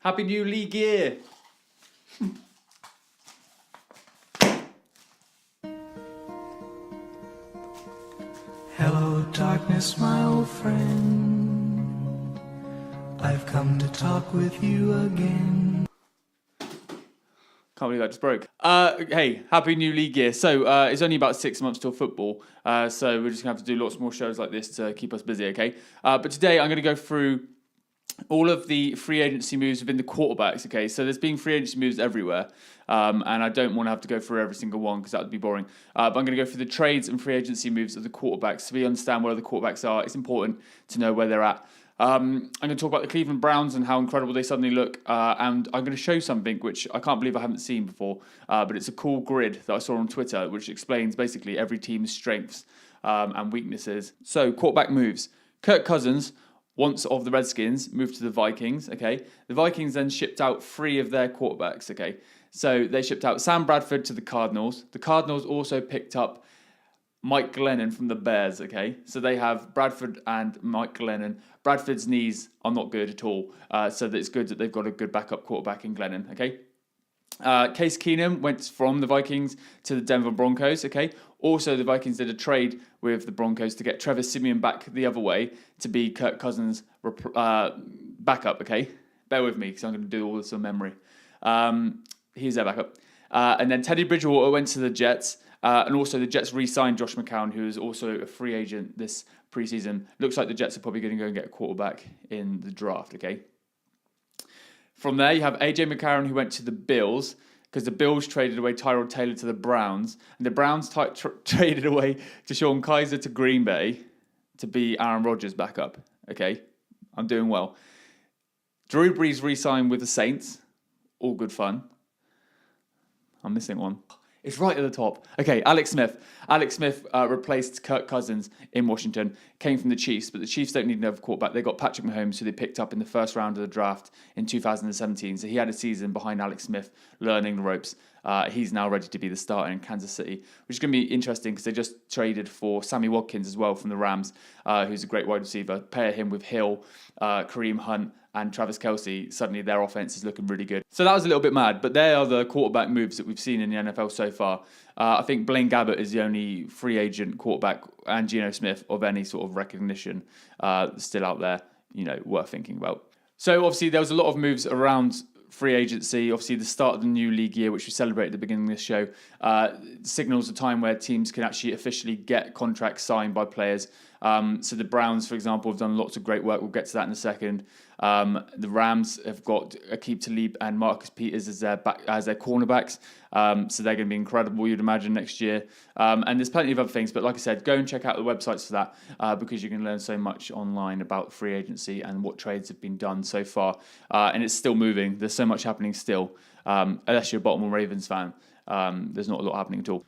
Happy New League year! Hello, darkness, my old friend. I've come to talk with you again. Can't believe that just broke. Hey, happy new league year. So it's only about 6 months till football. So we're just going to have to do lots more shows like this to keep us busy, okay? But today I'm going to go through all of the free agency moves within the quarterbacks, okay? So there's been free agency moves everywhere. And I don't want to have to go through every single one because that would be boring. But I'm going to go through the trades and free agency moves of the quarterbacks so we understand where the quarterbacks are. It's important to know where they're at. I'm going to talk about the Cleveland Browns and how incredible they suddenly look. And I'm going to show something which I can't believe I haven't seen before. But it's a cool grid that I saw on Twitter, which explains basically every team's strengths and weaknesses. So, quarterback moves. Kirk Cousins, once of the Redskins, moved to the Vikings, okay? The Vikings then shipped out 3 of their quarterbacks, okay? So, they shipped out Sam Bradford to the Cardinals. The Cardinals also picked up Mike Glennon from the Bears, okay? So they have Bradford and Mike Glennon. Bradford's knees are not good at all, so it's good that they've got a good backup quarterback in Glennon, okay? Case Keenum went from the Vikings to the Denver Broncos, okay? Also, the Vikings did a trade with the Broncos to get Trevor Siemian back the other way to be Kirk Cousins' backup, okay? Bear with me because I'm going to do all this on memory. He's their backup. And then Teddy Bridgewater went to the Jets. And also the Jets re-signed Josh McCown, who is also a free agent this preseason. Looks like the Jets are probably going to go and get a quarterback in the draft, okay? From there, you have AJ McCarron, who went to the Bills, because the Bills traded away Tyrod Taylor to the Browns, and the Browns traded away DeShone Kizer to Green Bay to be Aaron Rodgers' backup, okay? I'm doing well. Drew Brees re-signed with the Saints. All good fun. I'm missing one. It's right at the top. Okay, Alex Smith. Alex Smith replaced Kirk Cousins in Washington, came from the Chiefs, but the Chiefs don't need another quarterback. They got Patrick Mahomes, who they picked up in the first round of the draft in 2017. So he had a season behind Alex Smith, learning the ropes. He's now ready to be the starter in Kansas City, which is going to be interesting because they just traded for Sammy Watkins as well from the Rams, who's a great wide receiver. Pair him with Hill, Kareem Hunt, and Travis Kelce. Suddenly their offense is looking really good. So that was a little bit mad, but they are the quarterback moves that we've seen in the NFL so far. I think Blaine Gabbert is the only free agent quarterback, and Geno Smith, of any sort of recognition still out there, worth thinking about. So obviously there was a lot of moves around free agency. Obviously the start of the new league year, which we celebrated at the beginning of this show, signals a time where teams can actually officially get contracts signed by players. So the Browns, for example, have done lots of great work. We'll get to that in a second. The Rams have got Aqib Talib and Marcus Peters as their cornerbacks. So they're going to be incredible, you'd imagine, next year. And there's plenty of other things. But like I said, go and check out the websites for that because you can learn so much online about free agency and what trades have been done so far. And it's still moving. There's so much happening still. Unless you're a Baltimore Ravens fan, there's not a lot happening at all.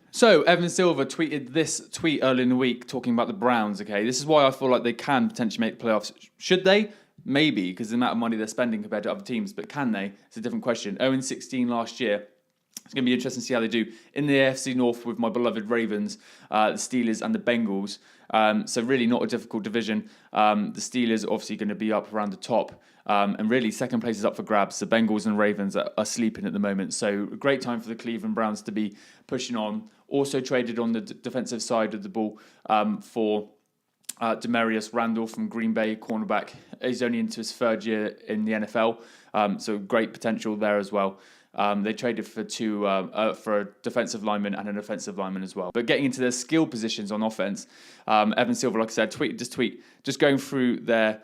So, Evan Silver tweeted this tweet early in the week talking about the Browns, okay? This is why I feel like they can potentially make the playoffs. Should they? Maybe, because the amount of money they're spending compared to other teams. But can they? It's a different question. 0-16 last year. It's going to be interesting to see how they do. In the AFC North with my beloved Ravens, the Steelers and the Bengals. So really not a difficult division. The Steelers are obviously going to be up around the top. And really, second place is up for grabs. The Bengals and Ravens are sleeping at the moment. So a great time for the Cleveland Browns to be pushing on. Also traded on the defensive side of the ball for Demarius Randall from Green Bay, cornerback. He's only into his 3rd year in the NFL. So great potential there as well. They traded for a defensive lineman and an offensive lineman as well. But getting into their skill positions on offense, Evan Silver, like I said, just going through their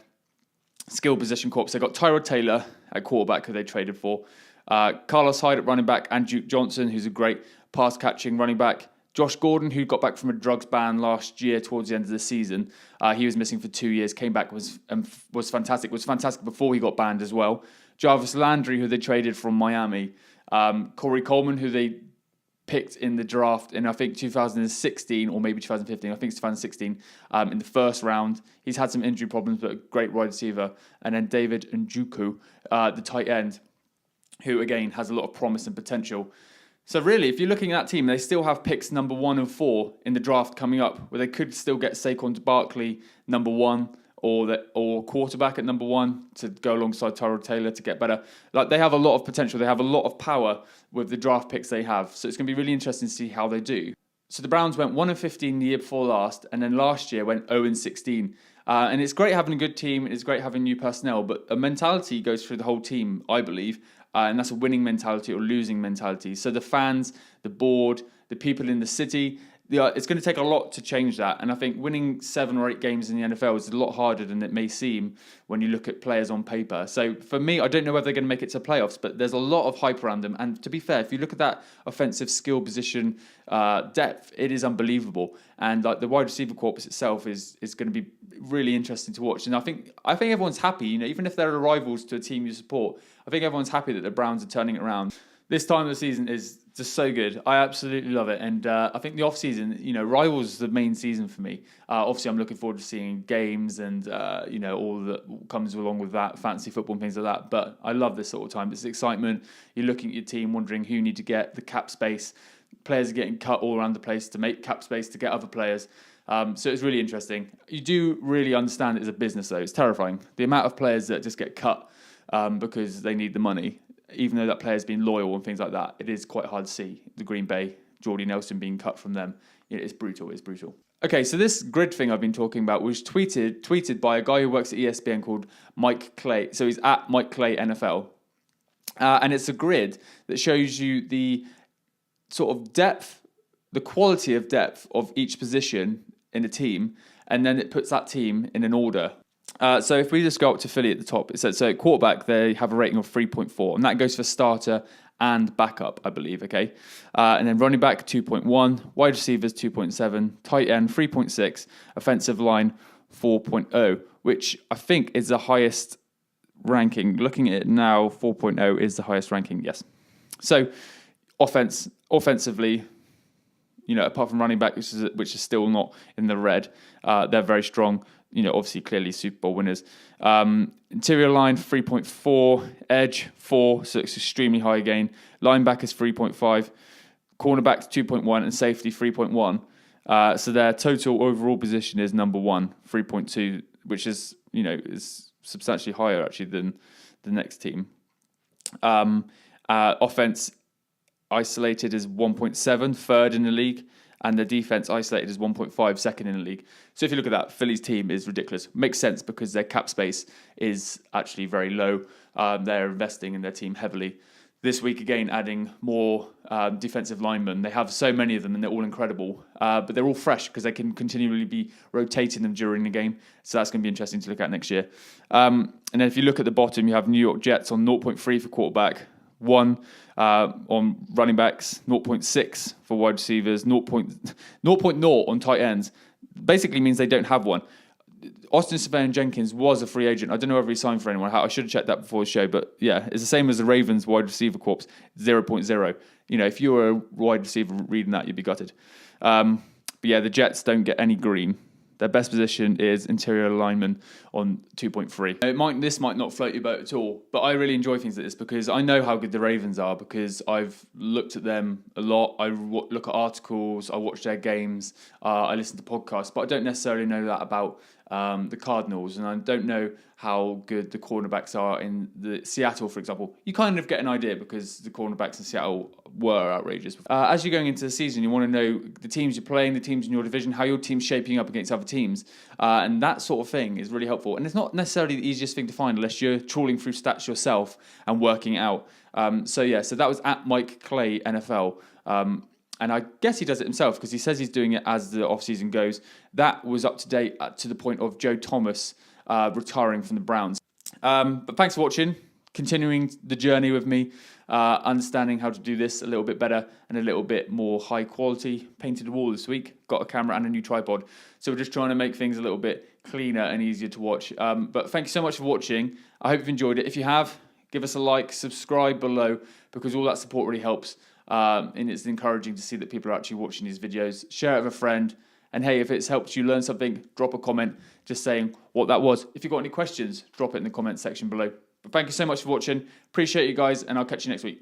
skill position corps. They got Tyrod Taylor at quarterback, who they traded for. Carlos Hyde at running back, and Duke Johnson, who's a great pass-catching running back. Josh Gordon, who got back from a drugs ban last year towards the end of the season. He was missing for 2 years, came back, was fantastic. Was fantastic before he got banned as well. Jarvis Landry, who they traded from Miami. Corey Coleman, who they picked in the draft in, I think, 2016 or maybe 2015. I think it's 2016 in the first round. He's had some injury problems, but a great wide receiver. And then David Njoku, the tight end, who, again, has a lot of promise and potential. So really, if you're looking at that team, they still have picks number 1 and 4 in the draft coming up, where they could still get Saquon Barkley number 1, or quarterback at number 1 to go alongside Tyrod Taylor to get better. Like, they have a lot of potential. They have a lot of power with the draft picks they have. So it's going to be really interesting to see how they do. So the Browns went 1-15 the year before last, and then last year went 0-16. And it's great having a good team. It's great having new personnel, but a mentality goes through the whole team, I believe. And that's a winning mentality or losing mentality. So the fans, the board, the people in the city, it's going to take a lot to change that. And I think winning 7 or 8 games in the NFL is a lot harder than it may seem when you look at players on paper. So for me, I don't know whether they're going to make it to playoffs, but there's a lot of hype around them. And to be fair, if you look at that offensive skill position depth, it is unbelievable. And like the wide receiver corpus itself is going to be really interesting to watch. And I think everyone's happy, even if they're rivals to a team you support, I think everyone's happy that the Browns are turning it around. This time of the season is just so good. I absolutely love it. And I think the off-season, rivals is the main season for me. Obviously, I'm looking forward to seeing games and, all that comes along with that, fantasy football and things like that. But I love this sort of time. It's excitement. You're looking at your team, wondering who you need to get, the cap space. Players are getting cut all around the place to make cap space to get other players. So it's really interesting. You do really understand it as a business, though. It's terrifying. The amount of players that just get cut because they need the money. Even though that player's been loyal and things like that, it is quite hard to see the Green Bay, Jordy Nelson being cut from them. It's brutal. It's brutal. Okay, so this grid thing I've been talking about was tweeted by a guy who works at ESPN called Mike Clay. So he's at Mike Clay NFL. And it's a grid that shows you the sort of depth, the quality of depth of each position in a team. And then it puts that team in an order. So if we just go up to Philly at the top, it says, so quarterback, they have a rating of 3.4, and that goes for starter and backup, I believe, okay? And then running back, 2.1, wide receivers, 2.7, tight end, 3.6, offensive line, 4.0, which I think is the highest ranking. Looking at it now, 4.0 is the highest ranking, yes. So offensively, apart from running back, which is still not in the red, they're very strong. Obviously, clearly Super Bowl winners. Interior line, 3.4. Edge, 4. So it's extremely high again. Linebackers, 3.5. Cornerbacks, 2.1. And safety, 3.1. So their total overall position is number 1, 3.2, which is, is substantially higher, actually, than the next team. Offense isolated is 1.7, third in the league. And the defense isolated is 1.5, second in the league. So if you look at that, Philly's team is ridiculous. Makes sense because their cap space is actually very low. They're investing in their team heavily. This week, again, adding more defensive linemen. They have so many of them and they're all incredible. But they're all fresh because they can continually be rotating them during the game. So that's going to be interesting to look at next year. And then if you look at the bottom, you have New York Jets on 0.3 for quarterback. 1 on running backs, 0.6 for wide receivers, 0.0 on tight ends. Basically means they don't have one. Austin Seferian-Jenkins was a free agent. I don't know whether he signed for anyone. I should have checked that before the show. But yeah, it's the same as the Ravens wide receiver corps, 0.0. If you were a wide receiver reading that, you'd be gutted. But yeah, the Jets don't get any green. Their best position is interior lineman on 2.3. This might not float your boat at all, but I really enjoy things like this because I know how good the Ravens are because I've looked at them a lot. I look at articles, I watch their games, I listen to podcasts, but I don't necessarily know that about the Cardinals, and I don't know how good the cornerbacks are in the Seattle, for example. You kind of get an idea because the cornerbacks in Seattle were outrageous. As you're going into the season, you want to know the teams you're playing, the teams in your division, how your team's shaping up against other teams, and that sort of thing is really helpful. And it's not necessarily the easiest thing to find unless you're trawling through stats yourself and working it out. So that was at Mike Clay NFL. And I guess he does it himself because he says he's doing it as the offseason goes. That was up to date to the point of Joe Thomas retiring from the Browns. But thanks for watching, continuing the journey with me, understanding how to do this a little bit better and a little bit more high quality. Painted the wall this week, got a camera and a new tripod. So we're just trying to make things a little bit cleaner and easier to watch. But thank you so much for watching. I hope you've enjoyed it. If you have, give us a like, subscribe below because all that support really helps. And it's encouraging to see that people are actually watching these videos. Share it with a friend. And hey, if it's helped you learn something, drop a comment just saying what that was. If you've got any questions, drop it in the comment section below. But thank you so much for watching. Appreciate you guys, and I'll catch you next week.